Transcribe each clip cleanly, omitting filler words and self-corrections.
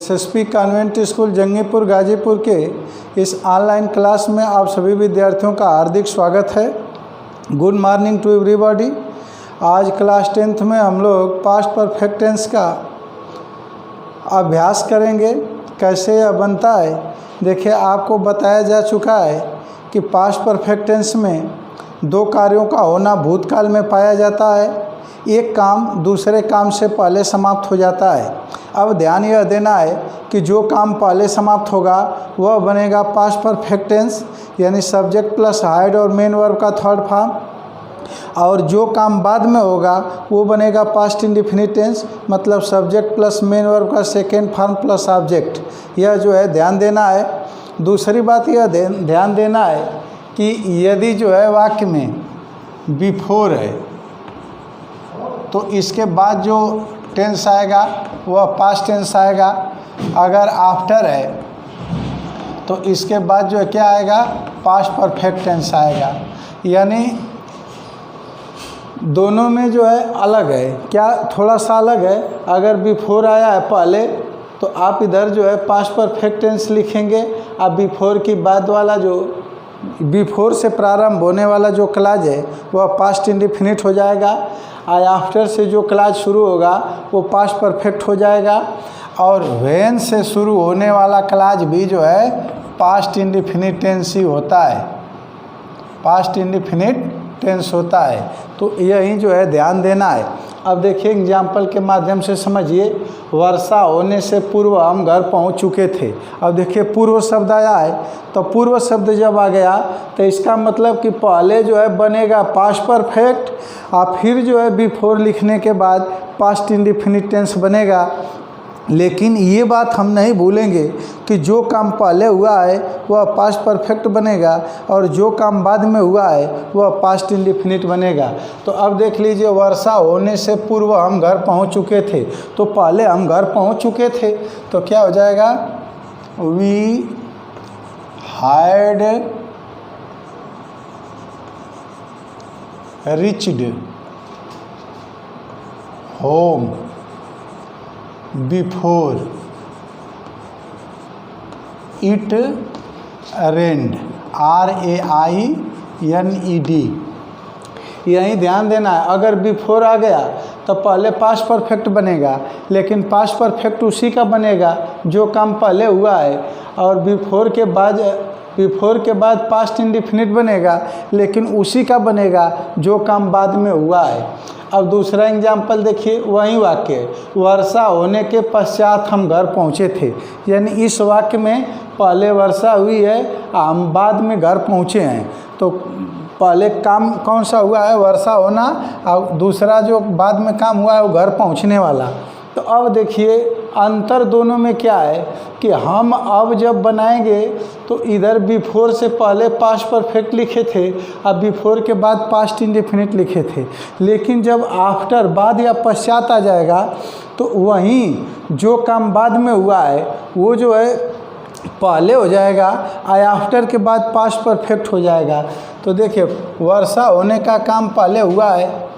SSP convent school Jangipur Ghazipur के इस online class में आप सभी विद्यार्थियों का हार्दिक स्वागत है। Good morning to everybody. आज क्लास 10th में हम लोग पास्ट परफेक्ट टेंस का अभ्यास करेंगे। कैसे यह बनता है, देखिए आपको बताया जा चुका है कि पास्ट परफेक्ट टेंस में दो कार्यों का होना भूतकाल में पाया जाता है। एक काम दूसरे काम से पहले समाप्त हो जाता है। अब ध्यान यह देना है कि जो काम पहले समाप्त होगा वह बनेगा पास्ट परफेक्ट टेंस, यानी सब्जेक्ट प्लस हाइड और मेन वर्ब का थर्ड फॉर्म, और जो काम बाद में होगा वो बनेगा पास्ट इंडेफिनिट टेंस, मतलब सब्जेक्ट प्लस मेन वर्ब का सेकेंड फॉर्म प्लस ऑब्जेक्ट। यह जो है ध्यान देना है। दूसरी बात यह ध्यान देना है कि यदि जो है वाक्य में बिफोर है तो इसके बाद जो टेंस आएगा वह पास्ट टेंस आएगा। अगर आफ्टर है तो इसके बाद जो है क्या आएगा, पास्ट परफेक्ट टेंस आएगा। यानी दोनों में जो है अलग है, क्या थोड़ा सा अलग है। अगर बिफोर आया है पहले तो आप इधर जो है पास्ट परफेक्ट टेंस लिखेंगे। अब बिफोर की बाद वाला जो बिफोर से प्रारंभ होने वाला जो क्लाज है वह पास्ट इंडेफिनिट हो जाएगा, और आफ्टर से जो क्लाज शुरू होगा वो पास्ट परफेक्ट हो जाएगा, और व्हेन से शुरू होने वाला क्लाज भी जो है पास्ट इंडेफिनिट टेंस ही होता है, पास्ट इंडेफिनिट टेंस होता है। तो यही जो है ध्यान देना है। अब देखिए एग्जाम्पल के माध्यम से समझिए। वर्षा होने से पूर्व हम घर पहुंच चुके थे। अब देखिए पूर्व शब्द आया है, तो पूर्व शब्द जब आ गया तो इसका मतलब कि पहले जो है बनेगा पास्ट परफेक्ट, और फिर जो है बिफोर लिखने के बाद पास्ट इंडेफिनिट टेंस बनेगा। लेकिन ये बात हम नहीं भूलेंगे कि जो काम पहले हुआ है वह पास्ट परफेक्ट बनेगा, और जो काम बाद में हुआ है वह पास्ट इंडेफिनिट बनेगा। तो अब देख लीजिए, वर्षा होने से पूर्व हम घर पहुंच चुके थे, तो पहले हम घर पहुंच चुके थे तो क्या हो जाएगा, we had reached home before it rained, RAINED। यही ध्यान देना है। अगर बिफोर आ गया तो पहले पास्ट परफेक्ट बनेगा, लेकिन पास्ट परफेक्ट उसी का बनेगा जो काम पहले हुआ है, और बिफोर के बाद पास्ट इंडेफिनिट बनेगा, लेकिन उसी का बनेगा जो काम बाद में हुआ है। अब दूसरा एग्जाम्पल देखिए, वही वाक्य, वर्षा होने के पश्चात हम घर पहुँचे थे। यानी इस वाक्य में पहले वर्षा हुई है, हम बाद में घर पहुँचे हैं। तो पहले काम कौन सा हुआ है, वर्षा होना, और दूसरा जो बाद में काम हुआ है वो घर पहुँचने वाला। तो अब देखिए अंतर दोनों में क्या है कि हम अब जब बनाएंगे तो इधर बिफोर से पहले पास्ट परफेक्ट लिखे थे, अब बिफोर के बाद पास्ट इंडेफिनिट लिखे थे। लेकिन जब आफ्टर बाद या पश्चात आ जाएगा तो वहीं जो काम बाद में हुआ है वो जो है पहले हो जाएगा, और आफ्टर के बाद पास्ट परफेक्ट हो जाएगा। तो देखिए वर्षा होने का काम पहले हुआ है,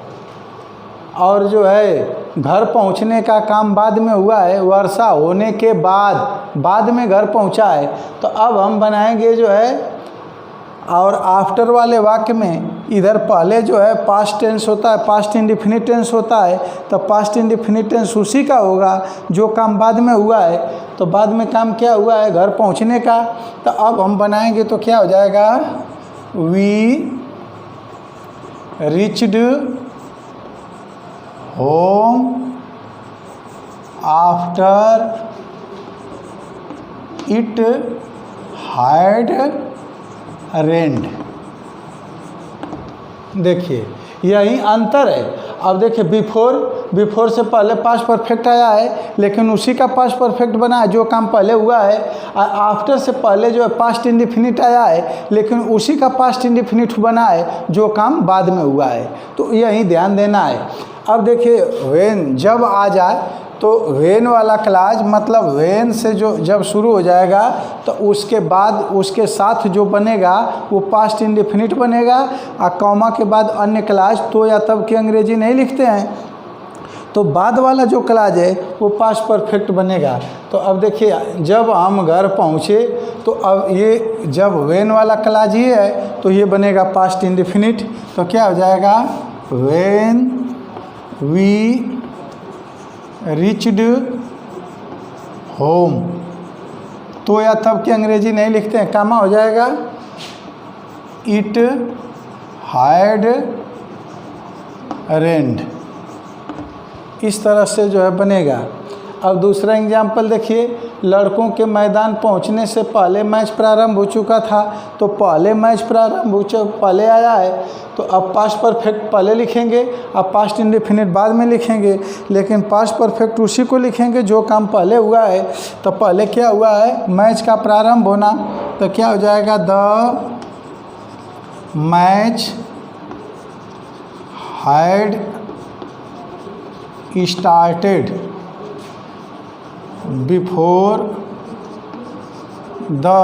और जो है घर पहुंचने का काम बाद में हुआ है। वर्षा होने के बाद में घर पहुंचा है। तो अब हम बनाएंगे जो है, और आफ्टर वाले वाक्य में इधर पहले जो है पास्ट टेंस होता है, पास्ट इंडेफिनिट टेंस होता है, तो पास्ट इंडेफिनिट टेंस उसी का होगा जो काम बाद में हुआ है। तो बाद में काम क्या हुआ है, घर पहुंचने का। तो अब हम बनाएंगे तो क्या हो जाएगा, we reached home after it had rained. देखिए यही अंतर है। अब देखिए बिफोर से पहले पास्ट परफेक्ट आया है, लेकिन उसी का पास्ट परफेक्ट बना है जो काम पहले हुआ है। आफ्टर से पहले जो है पास्ट इंडेफिनिट आया है, लेकिन उसी का पास्ट इंडेफिनिट बना है जो काम बाद में हुआ है। तो यही ध्यान देना है। अब देखिए व्हेन जब आ जाए तो व्हेन वाला क्लाज, मतलब व्हेन से जो जब शुरू हो जाएगा तो उसके बाद उसके साथ जो बनेगा वो पास्ट इंडेफिनिट बनेगा, और कॉमा के बाद अन्य क्लाज तो या तब की अंग्रेजी नहीं लिखते हैं। तो बाद वाला जो क्लाज है वो पास्ट परफेक्ट बनेगा। तो अब देखिए जब हम घर पहुँचे तो अब ये जब व्हेन वाला क्लाज ये है तो ये बनेगा पास्ट इंडेफिनिट। तो क्या हो जाएगा, व्हेन वी रीच्ड होम। तो या तब की अंग्रेजी नहीं लिखते हैं, कामा हो जाएगा इट हैड रेन्ड। इस तरह से जो है बनेगा। अब दूसरा एग्जाम्पल देखिए, लड़कों के मैदान पहुंचने से पहले मैच प्रारंभ हो चुका था। तो पहले मैच प्रारंभ हो पहले आया है तो अब पास्ट परफेक्ट पहले लिखेंगे, अब पास्ट इंडेफिनिट बाद में लिखेंगे। लेकिन पास्ट परफेक्ट उसी को लिखेंगे जो काम पहले हुआ है। तो पहले क्या हुआ है, मैच का प्रारंभ होना। तो क्या हो जाएगा, the match had started before the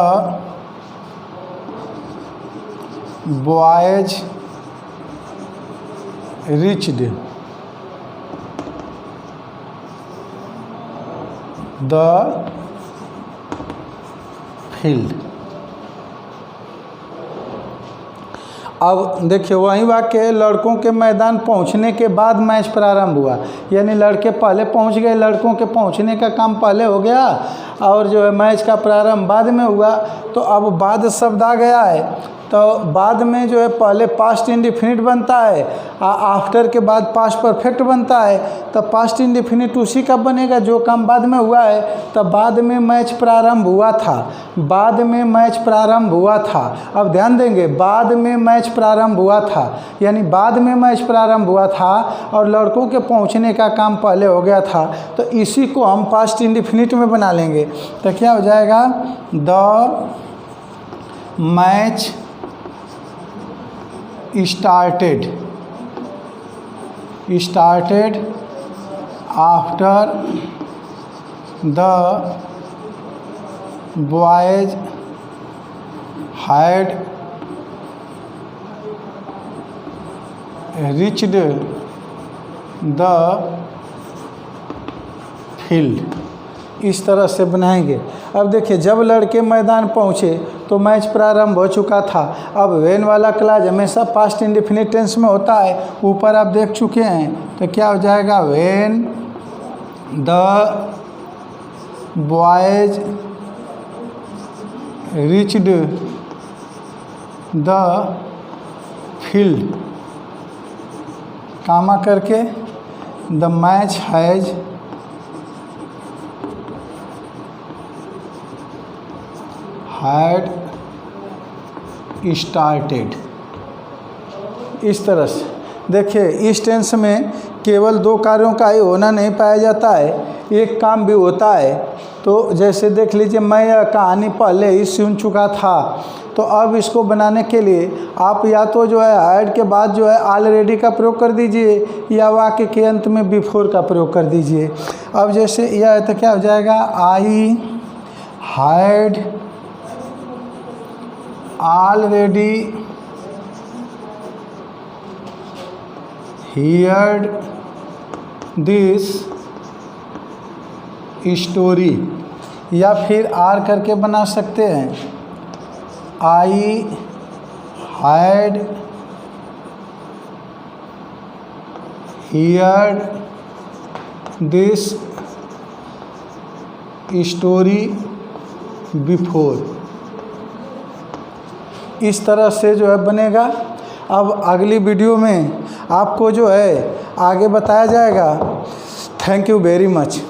boys reached the field। अब देखिए वही वाक्य है, लड़कों के मैदान पहुंचने के बाद मैच प्रारंभ हुआ, यानी लड़के पहले पहुंच गए, लड़कों के पहुंचने का काम पहले हो गया और जो है मैच का प्रारंभ बाद में हुआ। तो अब बाद शब्द आ गया है तो बाद में जो है पहले पास्ट इंडेफिनिट बनता है, आफ्टर के बाद पास्ट परफेक्ट बनता है। तो पास्ट इंडेफिनिट उसी का बनेगा जो काम बाद में हुआ है। तो बाद में मैच प्रारंभ हुआ था, बाद में मैच प्रारंभ हुआ था। अब ध्यान देंगे, बाद में मैच प्रारंभ हुआ था यानी बाद में मैच प्रारंभ हुआ था और लड़कों के पहुंचने का काम पहले हो गया था। तो इसी को हम पास्ट इंडेफिनिट में बना लेंगे। तो क्या हो जाएगा, the match started after the boys had reached the field। इस तरह से बनाएंगे। अब देखिए जब लड़के मैदान पहुँचे तो मैच प्रारंभ हो चुका था। अब व्हेन वाला क्लाज हमेशा पास्ट इंडेफिनिट टेंस में होता है, ऊपर आप देख चुके हैं। तो क्या हो जाएगा, when the boys reached the field, comma करके the match has had started. इस तरह से देखिए इस टेंस में केवल दो कार्यों का ही होना नहीं पाया जाता है, एक काम भी होता है। तो जैसे देख लीजिए, मैं यह कहानी पहले ही सुन चुका था। तो अब इसको बनाने के लिए आप या तो जो है हैड के बाद जो है ऑलरेडी का प्रयोग कर दीजिए या वाक्य के अंत में बिफोर का प्रयोग कर दीजिए। अब जैसे यह है तो क्या हो जाएगा, I had already heard this story। या फिर आर करके बना सकते हैं, I had heard this story before। इस तरह से जो है बनेगा। अब अगली वीडियो में आपको जो है आगे बताया जाएगा। Thank you very much.